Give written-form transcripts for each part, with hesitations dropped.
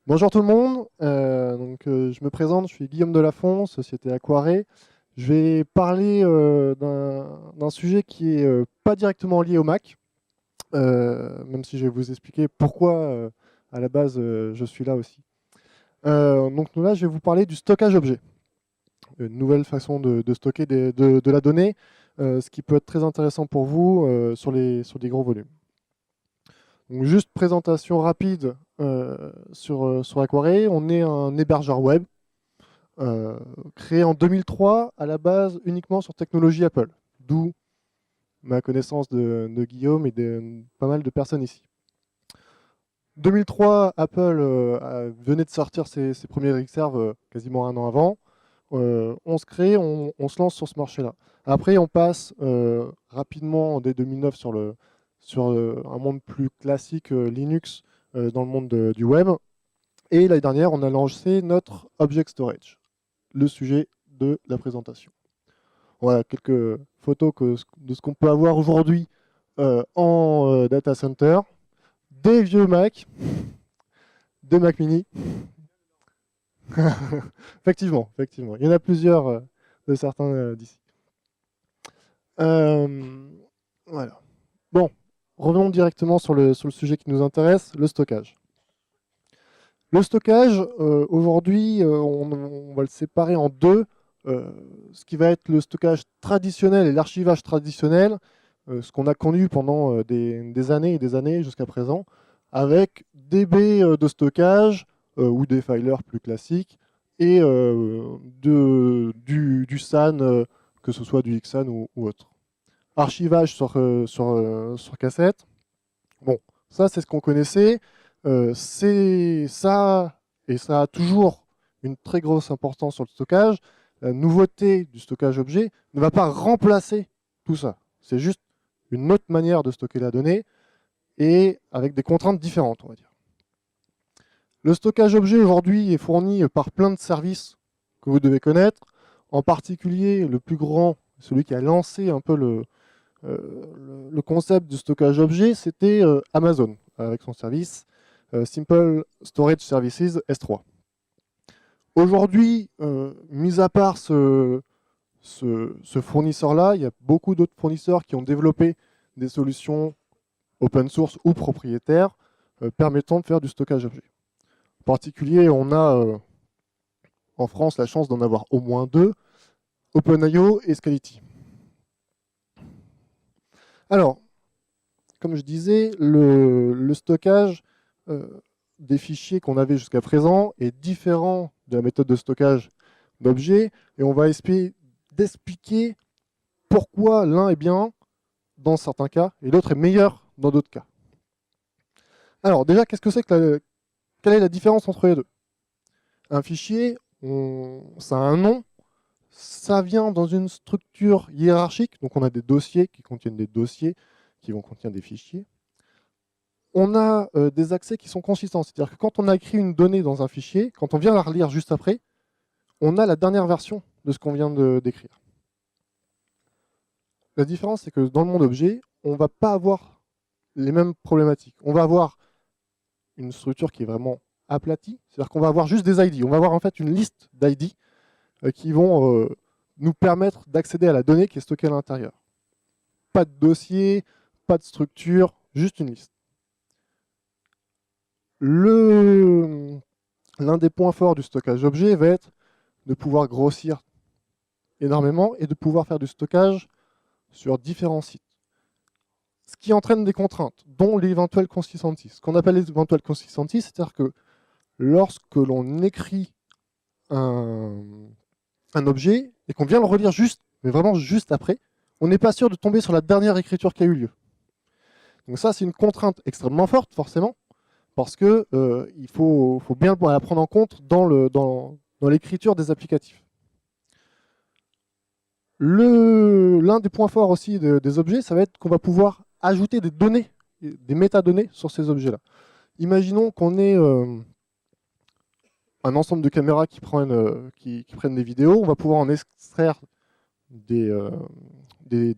Bonjour tout le monde, je me présente, je suis Guillaume Delafont, société Aquaré. Je vais parler d'un sujet qui est pas directement lié au Mac, même si je vais vous expliquer pourquoi à la base je suis là aussi. Là je vais vous parler du stockage objet, une nouvelle façon de stocker de la donnée, ce qui peut être très intéressant pour vous sur des gros volumes. Donc, juste présentation rapide sur Aquaré, on est un hébergeur web créé en 2003 à la base uniquement sur technologie Apple, d'où ma connaissance de Guillaume et de pas mal de personnes ici. 2003, Apple venait de sortir ses premiers Xserve quasiment un an avant. On se crée, on se lance sur ce marché-là. Après, on passe rapidement dès 2009 sur un monde plus classique Linux dans le monde du web. Et l'année dernière, on a lancé notre Object Storage, le sujet de la présentation. Voilà quelques photos de ce qu'on peut avoir aujourd'hui en data center, des vieux Mac, des Mac mini. Effectivement. Il y en a plusieurs de certains d'ici. Voilà. Bon, revenons directement sur le sujet qui nous intéresse, le stockage. Le stockage, aujourd'hui, on va le séparer en deux. Ce qui va être le stockage traditionnel et l'archivage traditionnel, ce qu'on a connu pendant des années et des années jusqu'à présent, avec des baies de stockage ou des filers plus classiques et du SAN, que ce soit du XSAN ou autre. Archivage sur cassette. Bon, ça c'est ce qu'on connaissait. C'est ça, et ça a toujours une très grosse importance sur le stockage. La nouveauté du stockage objet ne va pas remplacer tout ça. C'est juste une autre manière de stocker la donnée et avec des contraintes différentes, on va dire. Le stockage objet aujourd'hui est fourni par plein de services que vous devez connaître. En particulier, le plus grand, celui qui a lancé un peu le concept du stockage objet, c'était Amazon, avec son service Simple Storage Services S3. Aujourd'hui, mis à part ce fournisseur-là, il y a beaucoup d'autres fournisseurs qui ont développé des solutions open source ou propriétaires permettant de faire du stockage objet. En particulier, on a en France la chance d'en avoir au moins deux, OpenIO et Scality. Alors, comme je disais, le stockage des fichiers qu'on avait jusqu'à présent est différent de la méthode de stockage d'objets, et on va essayer d'expliquer pourquoi l'un est bien dans certains cas et l'autre est meilleur dans d'autres cas. Alors déjà, qu'est-ce que c'est que quelle est la différence entre les deux? Un fichier, ça a un nom, ça vient dans une structure hiérarchique, donc on a des dossiers qui contiennent des dossiers qui vont contenir des fichiers. On a des accès qui sont consistants, c'est-à-dire que quand on a écrit une donnée dans un fichier, quand on vient la relire juste après, on a la dernière version de ce qu'on vient d'écrire. La différence, c'est que dans le monde objet, on ne va pas avoir les mêmes problématiques. On va avoir une structure qui est vraiment aplatie, c'est-à-dire qu'on va avoir juste des ID. On va avoir en fait une liste d'ID qui vont nous permettre d'accéder à la donnée qui est stockée à l'intérieur. Pas de dossier, pas de structure, juste une liste. L'un des points forts du stockage objet va être de pouvoir grossir énormément et de pouvoir faire du stockage sur différents sites. Ce qui entraîne des contraintes, dont l'éventuel consistency. Ce qu'on appelle l'éventuel consistency, c'est-à-dire que lorsque l'on écrit un objet et qu'on vient le relire juste, mais vraiment juste après, on n'est pas sûr de tomber sur la dernière écriture qui a eu lieu. Donc ça, c'est une contrainte extrêmement forte, forcément, parce que il faut bien la prendre en compte dans l'écriture des applicatifs. L'un des points forts aussi des objets, ça va être qu'on va pouvoir ajouter des données, des métadonnées sur ces objets-là. Imaginons qu'on ait un ensemble de caméras qui prennent des vidéos, on va pouvoir en extraire des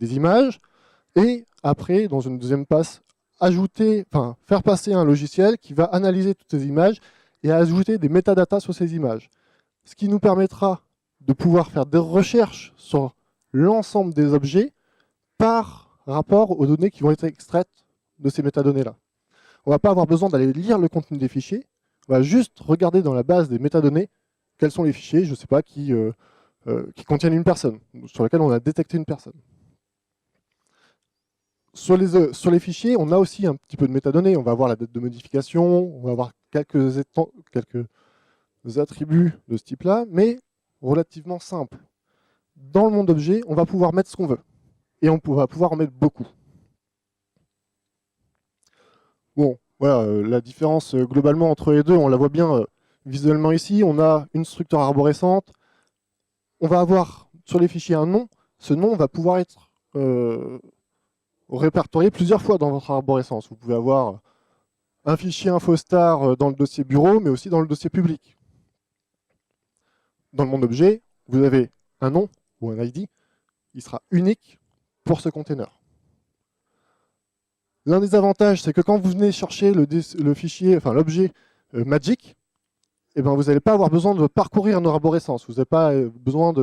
images, et après, dans une deuxième passe, faire passer un logiciel qui va analyser toutes ces images et à ajouter des métadatas sur ces images. Ce qui nous permettra de pouvoir faire des recherches sur l'ensemble des objets par rapport aux données qui vont être extraites de ces métadonnées-là. On ne va pas avoir besoin d'aller lire le contenu des fichiers, on va juste regarder dans la base des métadonnées quels sont les fichiers, je ne sais pas, qui contiennent une personne, sur lesquels on a détecté une personne. Sur les fichiers, on a aussi un petit peu de métadonnées. On va avoir la date de modification, on va avoir quelques attributs de ce type-là, mais relativement simple. Dans le monde objet, on va pouvoir mettre ce qu'on veut. Et on va pouvoir en mettre beaucoup. Bon, voilà, la différence globalement entre les deux, on la voit bien visuellement ici. On a une structure arborescente. On va avoir sur les fichiers un nom. Ce nom va pouvoir être répertorié plusieurs fois dans votre arborescence. Vous pouvez avoir un fichier infostar dans le dossier bureau, mais aussi dans le dossier public. Dans le monde objet, vous avez un nom ou un ID, il sera unique pour ce container. L'un des avantages, c'est que quand vous venez chercher le fichier, enfin l'objet Magic, eh ben, vous n'allez pas avoir besoin de parcourir une arborescence. Vous n'avez pas besoin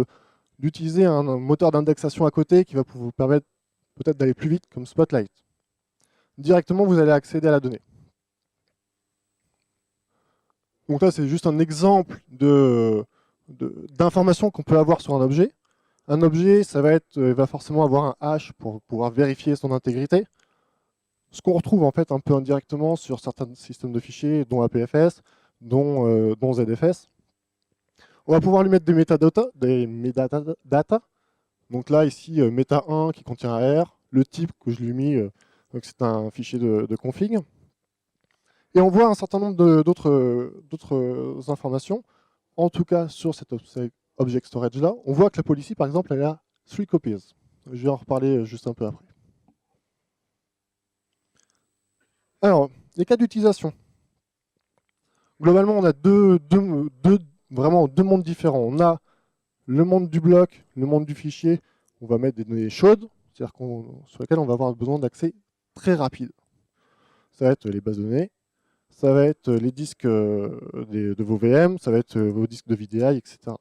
d'utiliser un moteur d'indexation à côté qui va vous permettre peut-être d'aller plus vite, comme Spotlight. Directement, vous allez accéder à la donnée. Donc là, c'est juste un exemple d'informations qu'on peut avoir sur un objet. Un objet, ça va va forcément avoir un hash pour pouvoir vérifier son intégrité. Ce qu'on retrouve en fait un peu indirectement sur certains systèmes de fichiers, dont APFS, dont ZFS. On va pouvoir lui mettre des métadata. Donc là, ici, méta 1 qui contient un R, le type que je lui ai mis, c'est un fichier de config. Et on voit un certain nombre d'autres informations, en tout cas sur cet object storage là. On voit que la policy, par exemple, elle a 3 copies. Je vais en reparler juste un peu après. Alors, les cas d'utilisation. Globalement, on a vraiment deux mondes différents. On a le monde du bloc, le monde du fichier. On va mettre des données chaudes, c'est-à-dire sur lesquelles on va avoir besoin d'accès très rapide. Ça va être les bases de données, ça va être les disques de vos VM, ça va être vos disques de VDI, etc.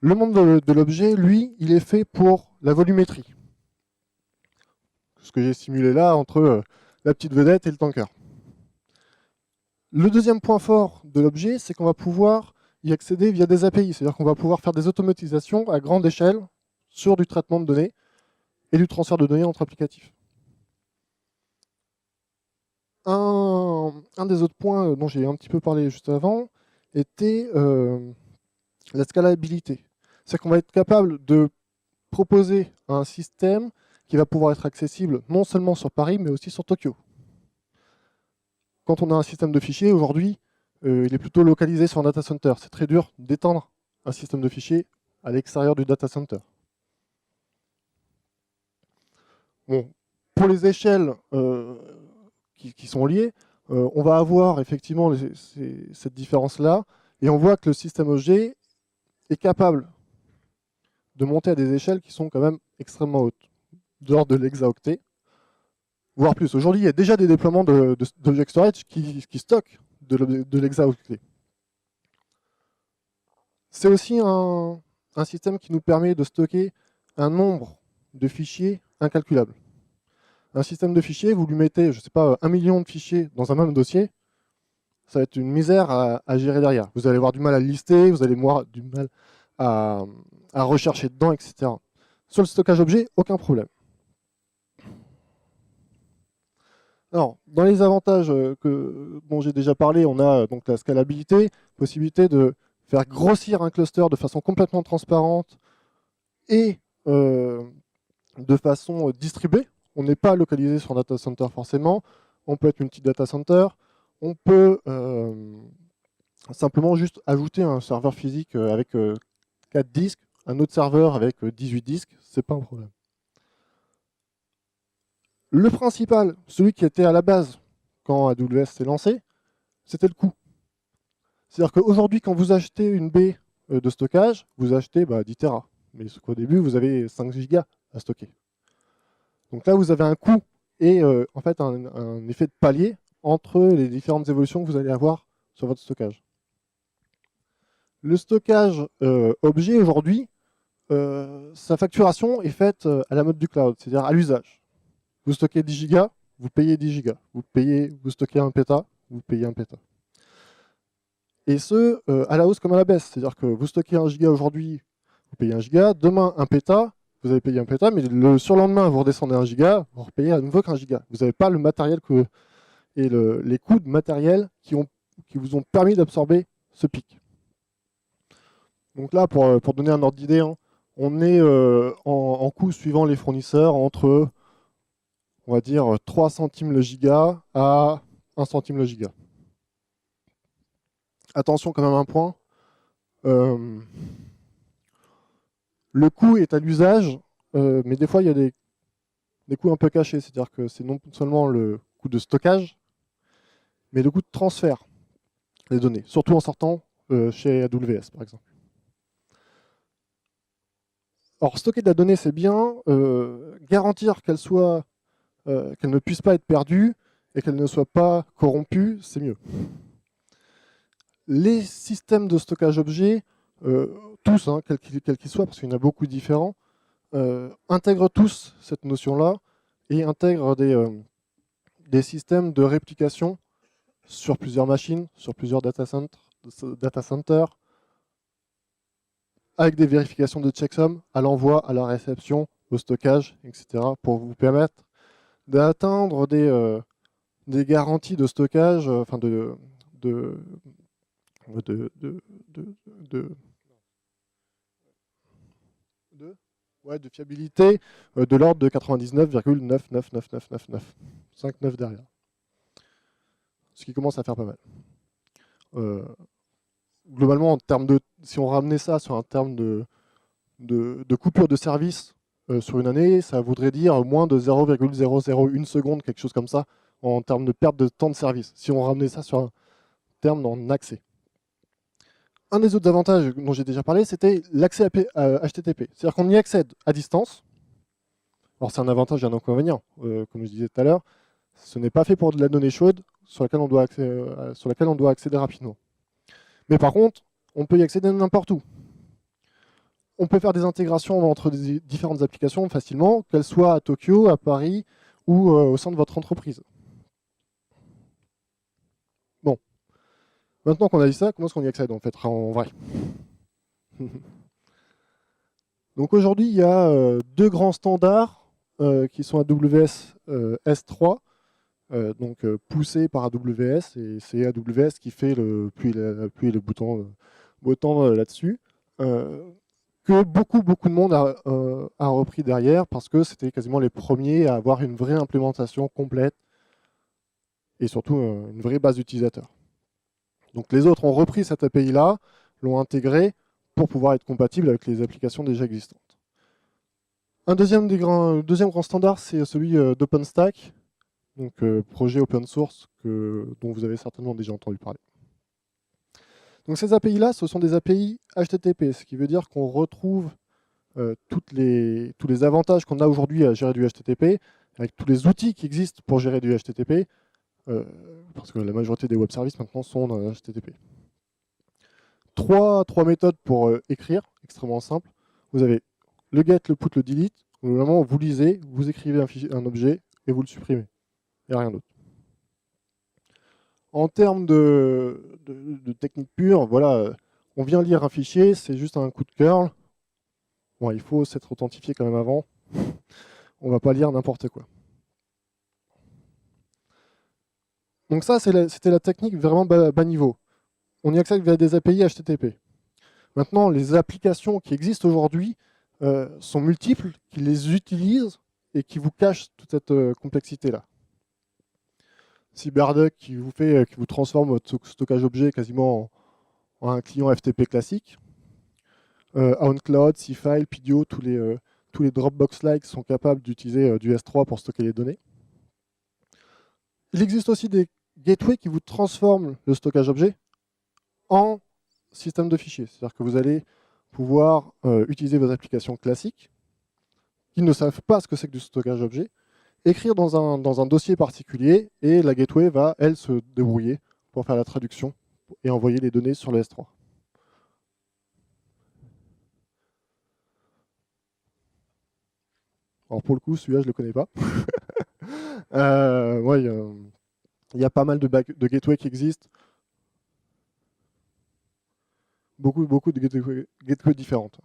Le monde de l'objet, lui, il est fait pour la volumétrie. Ce que j'ai simulé là entre la petite vedette et le tanker. Le deuxième point fort de l'objet, c'est qu'on va pouvoir y accéder via des API. C'est-à-dire qu'on va pouvoir faire des automatisations à grande échelle sur du traitement de données et du transfert de données entre applicatifs. Un des autres points dont j'ai un petit peu parlé juste avant était la scalabilité. C'est qu'on va être capable de proposer un système qui va pouvoir être accessible non seulement sur Paris, mais aussi sur Tokyo. Quand on a un système de fichiers, aujourd'hui, il est plutôt localisé sur un data center. C'est très dur d'étendre un système de fichiers à l'extérieur du data center. Bon, pour les échelles qui sont liées, on va avoir effectivement cette différence-là, et on voit que le système objet est capable de monter à des échelles qui sont quand même extrêmement hautes, de l'ordre de l'hexaoctet, voire plus. Aujourd'hui, il y a déjà des déploiements d'object storage qui stockent de l'hexaoctet. C'est aussi un système qui nous permet de stocker un nombre de fichiers incalculable. Un système de fichiers, vous lui mettez, je ne sais pas, 1 million de fichiers dans un même dossier, ça va être une misère à gérer derrière. Vous allez avoir du mal à le lister, vous allez avoir du mal à rechercher dedans, etc. Sur le stockage objet, aucun problème. Alors, dans les avantages dont j'ai déjà parlé, on a donc la scalabilité, possibilité de faire grossir un cluster de façon complètement transparente et de façon distribuée. On n'est pas localisé sur un data center forcément, on peut être multi-data center, on peut simplement juste ajouter un serveur physique avec 4 disques, un autre serveur avec 18 disques, c'est pas un problème. Le principal, celui qui était à la base quand AWS s'est lancé, c'était le coût. C'est-à-dire qu'aujourd'hui, quand vous achetez une baie de stockage, vous achetez 10 Tera. Mais qu'au début, vous avez 5 gigas à stocker. Donc là, vous avez un coût et en fait un effet de palier entre les différentes évolutions que vous allez avoir sur votre stockage. Le stockage objet aujourd'hui, sa facturation est faite à la mode du cloud, c'est-à-dire à l'usage. Vous stockez 10 gigas, vous payez 10 gigas. Vous stockez 1 péta, vous payez 1 péta. Et ce, à la hausse comme à la baisse. C'est-à-dire que vous stockez 1 giga aujourd'hui, vous payez 1 giga. Demain, 1 péta, vous avez payé 1 péta, mais le surlendemain, vous redescendez 1 giga, vous repayez à nouveau qu'1 giga. Vous n'avez pas le matériel et les coûts de matériel qui vous ont permis d'absorber ce pic. Donc là, pour donner un ordre d'idée, hein, on est en coût suivant les fournisseurs entre, on va dire, 3 centimes le giga à 1 centime le giga. Attention quand même à un point. Le coût est à l'usage, mais des fois il y a des coûts un peu cachés. C'est-à-dire que c'est non seulement le coût de stockage, mais le coût de transfert des données, surtout en sortant chez AWS par exemple. Alors stocker de la donnée c'est bien, garantir qu'elle ne puisse pas être perdue et qu'elle ne soit pas corrompue, c'est mieux. Les systèmes de stockage objet, tous, hein, quels qu'ils soient, parce qu'il y en a beaucoup de différents, intègrent tous cette notion-là et intègrent des systèmes de réplication sur plusieurs machines, sur plusieurs data centers, avec des vérifications de checksum à l'envoi, à la réception, au stockage, etc., pour vous permettre d'atteindre des garanties de stockage, enfin de fiabilité de l'ordre de 99,9999999. 5,9 derrière. Ce qui commence à faire pas mal. Globalement, en termes si on ramenait ça sur un terme de coupure de service sur une année, ça voudrait dire moins de 0,001 seconde, quelque chose comme ça, en termes de perte de temps de service, si on ramenait ça sur un terme en accès. Un des autres avantages dont j'ai déjà parlé, c'était l'accès à HTTP. C'est-à-dire qu'on y accède à distance. Alors c'est un avantage et un inconvénient. Comme je disais tout à l'heure, ce n'est pas fait pour de la donnée chaude sur laquelle on doit accéder rapidement. Mais par contre, on peut y accéder n'importe où. On peut faire des intégrations entre des différentes applications facilement, qu'elles soient à Tokyo, à Paris ou au sein de votre entreprise. Bon. Maintenant qu'on a dit ça, comment est-ce qu'on y accède en fait, en vrai? Donc aujourd'hui, il y a deux grands standards qui sont AWS S3, donc poussés par AWS, et c'est AWS qui fait le pluie et le beau temps là-dessus, que beaucoup de monde a repris derrière, parce que c'était quasiment les premiers à avoir une vraie implémentation complète, et surtout une vraie base d'utilisateurs. Donc les autres ont repris cette API-là, l'ont intégrée pour pouvoir être compatible avec les applications déjà existantes. Un deuxième grand standard, c'est celui d'OpenStack, donc projet open source dont vous avez certainement déjà entendu parler. Donc ces API-là, ce sont des API HTTP, ce qui veut dire qu'on retrouve tous les avantages qu'on a aujourd'hui à gérer du HTTP, avec tous les outils qui existent pour gérer du HTTP, parce que la majorité des web services maintenant sont dans HTTP. Trois méthodes pour écrire, extrêmement simples. Vous avez le get, le put, le delete. Vraiment, vous lisez, vous écrivez un objet et vous le supprimez. Il n'y a rien d'autre. En termes de technique pure, voilà, on vient lire un fichier, c'est juste un coup de curl. Bon, il faut s'être authentifié quand même avant. On ne va pas lire n'importe quoi. Donc ça, c'était la technique vraiment bas niveau. On y accède via des API HTTP. Maintenant, les applications qui existent aujourd'hui sont multiples, qui les utilisent et qui vous cachent toute cette complexité-là. CyberDuck qui vous transforme votre stockage objet quasiment en un client FTP classique. OnCloud, Cfile, Pidio, tous les Dropbox-like sont capables d'utiliser du S3 pour stocker les données. Il existe aussi des gateways qui vous transforment le stockage objet en système de fichiers. C'est-à-dire que vous allez pouvoir utiliser vos applications classiques qui ne savent pas ce que c'est que du stockage objet, écrire dans un dossier particulier et la gateway va, elle, se débrouiller pour faire la traduction et envoyer les données sur le S3. Alors pour le coup, celui-là, je ne le connais pas. Ouais, il y a pas mal de gateways qui existent. Beaucoup de gateways différentes.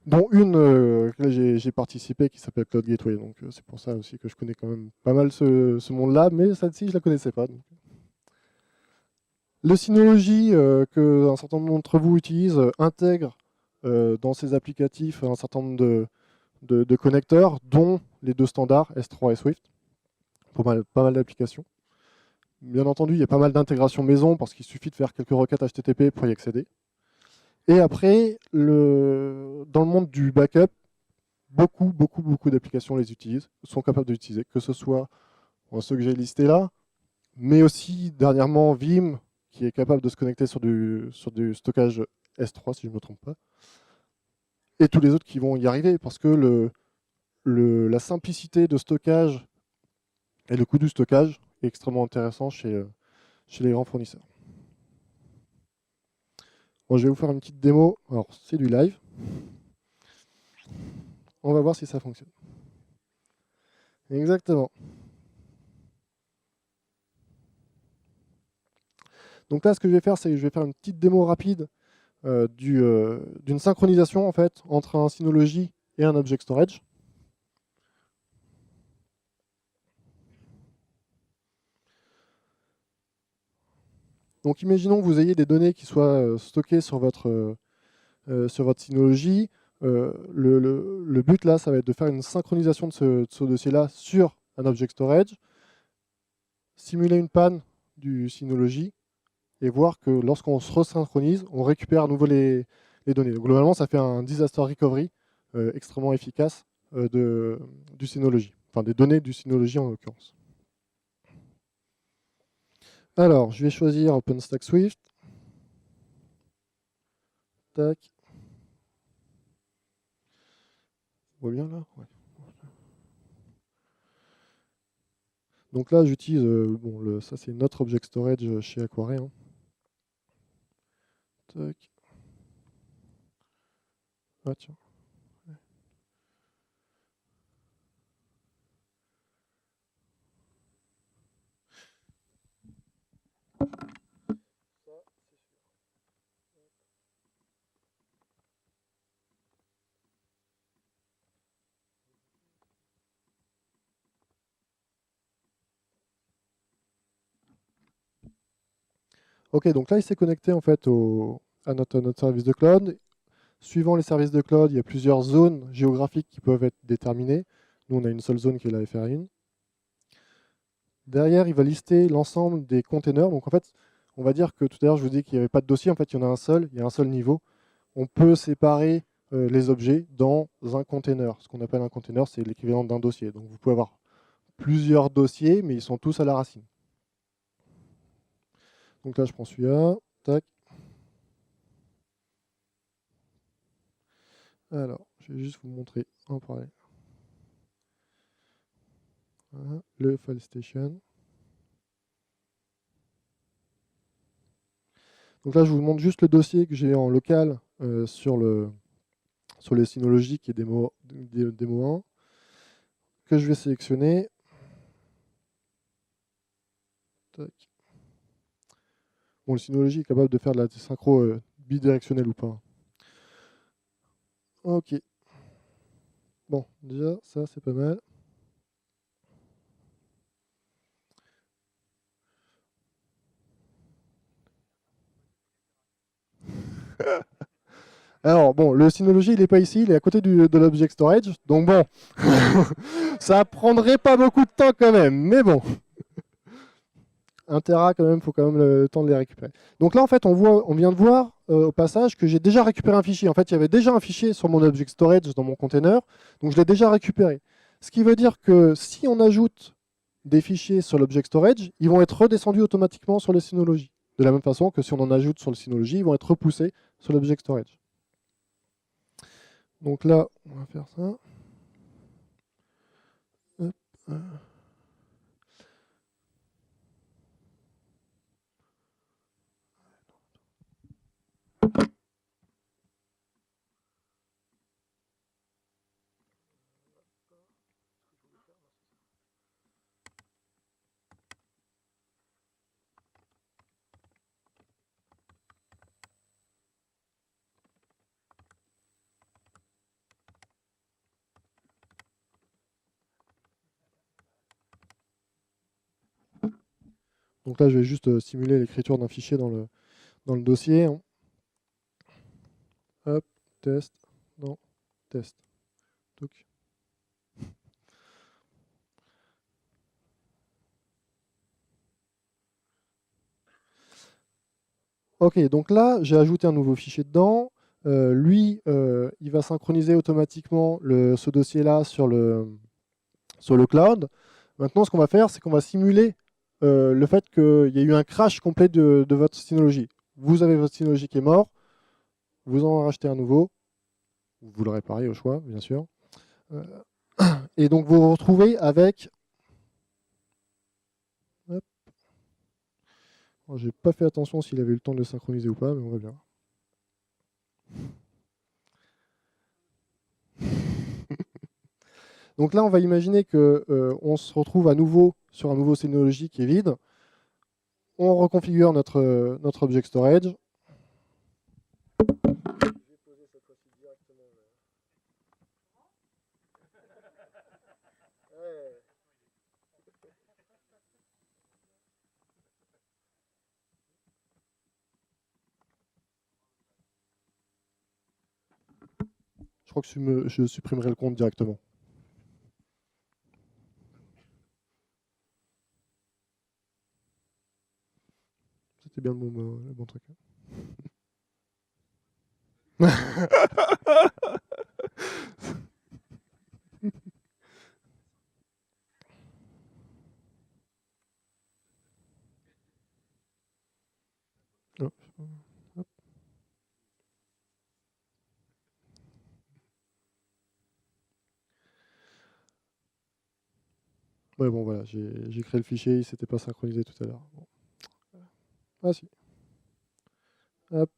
Dont une que j'ai participé qui s'appelle Cloud Gateway. Donc c'est pour ça aussi que je connais quand même pas mal ce monde-là, mais celle-ci, je ne la connaissais pas. Donc. Le Synology que un certain nombre d'entre vous utilisent intègre dans ses applicatifs un certain nombre de connecteurs, dont les deux standards S3 et Swift, pour pas mal d'applications. Bien entendu, il y a pas mal d'intégration maison parce qu'il suffit de faire quelques requêtes HTTP pour y accéder. Et après, dans le monde du backup, beaucoup d'applications les utilisent, sont capables de l'utiliser, que ce soit ceux que j'ai listés là, mais aussi dernièrement Vim, qui est capable de se connecter sur du stockage S3, si je ne me trompe pas, et tous les autres qui vont y arriver, parce que la simplicité de stockage et le coût du stockage est extrêmement intéressant chez les grands fournisseurs. Bon, je vais vous faire une petite démo. Alors, c'est du live. On va voir si ça fonctionne. Exactement. Donc là, ce que je vais faire, c'est que je vais faire une petite démo rapide d'une synchronisation en fait entre un Synology et un Object Storage. Donc imaginons que vous ayez des données qui soient stockées sur votre Synology. Le but là, ça va être de faire une synchronisation de ce dossier-là sur un Object Storage, simuler une panne du Synology et voir que lorsqu'on se resynchronise, on récupère à nouveau les données. Donc, globalement, ça fait un disaster recovery extrêmement efficace du Synology, enfin des données du Synology en l'occurrence. Alors, je vais choisir OpenStack Swift. Tac. On voit bien là ouais. Donc là, j'utilise, ça c'est notre Object Storage chez Aquaré. Hein. Tac. Ah tiens. Ok, donc là, il s'est connecté en fait à notre service de cloud. Suivant les services de cloud, il y a plusieurs zones géographiques qui peuvent être déterminées. Nous, on a une seule zone qui est la FR1. Derrière, il va lister l'ensemble des containers. Donc en fait, on va dire que tout à l'heure, je vous dis qu'il n'y avait pas de dossier. En fait, il y en a un seul, il y a un seul niveau. On peut séparer les objets dans un container. Ce qu'on appelle un container, c'est l'équivalent d'un dossier. Donc vous pouvez avoir plusieurs dossiers, mais ils sont tous à la racine. Donc là, je prends celui-là. Tac. Alors, je vais juste vous montrer en parallèle. Voilà, le file station. Donc là, je vous montre juste le dossier que j'ai en local sur le Synology qui est démo 1, que je vais sélectionner. Tac. Bon, le Synology est capable de faire de la synchro bidirectionnelle ou pas. Ok. Bon, déjà, ça, c'est pas mal. Alors, bon, le Synology, il n'est pas ici, il est à côté de l'Object Storage. Donc bon, ça prendrait pas beaucoup de temps quand même, mais bon. 1 Tera quand même, il faut quand même le temps de les récupérer. Donc là, en fait, on vient de voir au passage que j'ai déjà récupéré un fichier. En fait, il y avait déjà un fichier sur mon Object Storage dans mon container, donc je l'ai déjà récupéré. Ce qui veut dire que si on ajoute des fichiers sur l'Object Storage, ils vont être redescendus automatiquement sur le Synology. De la même façon que si on en ajoute sur le Synology, ils vont être repoussés sur l'Object Storage. Donc là, on va faire ça. Hop. Donc là, je vais juste simuler l'écriture d'un fichier dans le dossier. Hop, test, non, test. Donc. Ok, donc là, j'ai ajouté un nouveau fichier dedans. Lui, il va synchroniser automatiquement ce dossier-là sur le cloud. Maintenant, ce qu'on va faire, c'est qu'on va simuler le fait qu'il y ait eu un crash complet de votre Synology. Vous avez votre Synology qui est mort, vous en rachetez un nouveau, vous le réparez au choix, bien sûr. Et donc, vous vous retrouvez avec... Hop. J'ai pas fait attention s'il avait eu le temps de le synchroniser ou pas, mais on va bien. Donc là, on va imaginer qu'on se retrouve à nouveau sur un nouveau Synology qui est vide. On reconfigure notre object storage. Je crois que je supprimerai le compte directement. C'était bien le bon truc. Hop. Hop. Ouais, bon, voilà, j'ai créé le fichier, il ne s'était pas synchronisé tout à l'heure. Bon. Ah si. Hop.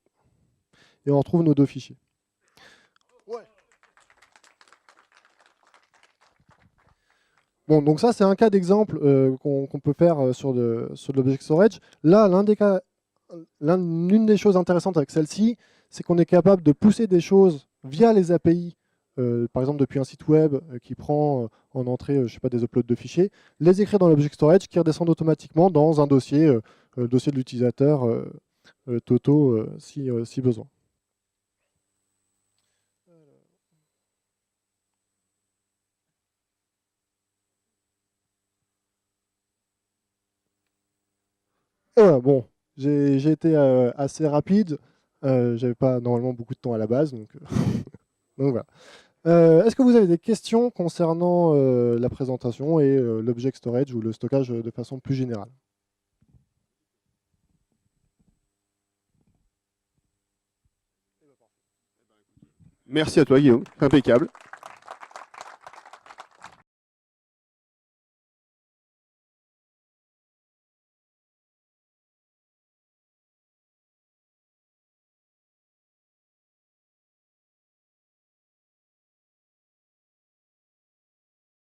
Et on retrouve nos deux fichiers. Ouais. Bon, donc ça, c'est un cas d'exemple qu'on peut faire sur l'object storage. Là, l'une des choses intéressantes avec celle-ci, c'est qu'on est capable de pousser des choses via les API, par exemple depuis un site web qui prend en entrée, je sais pas, des uploads de fichiers, les écrire dans l'object storage qui redescendent automatiquement dans un dossier, dossier de l'utilisateur Toto si besoin. Bon, j'ai été assez rapide. J'avais pas normalement beaucoup de temps à la base, donc, donc voilà. Est-ce que vous avez des questions concernant la présentation et l'object storage ou le stockage de façon plus générale? Merci à toi, Guillaume. Impeccable.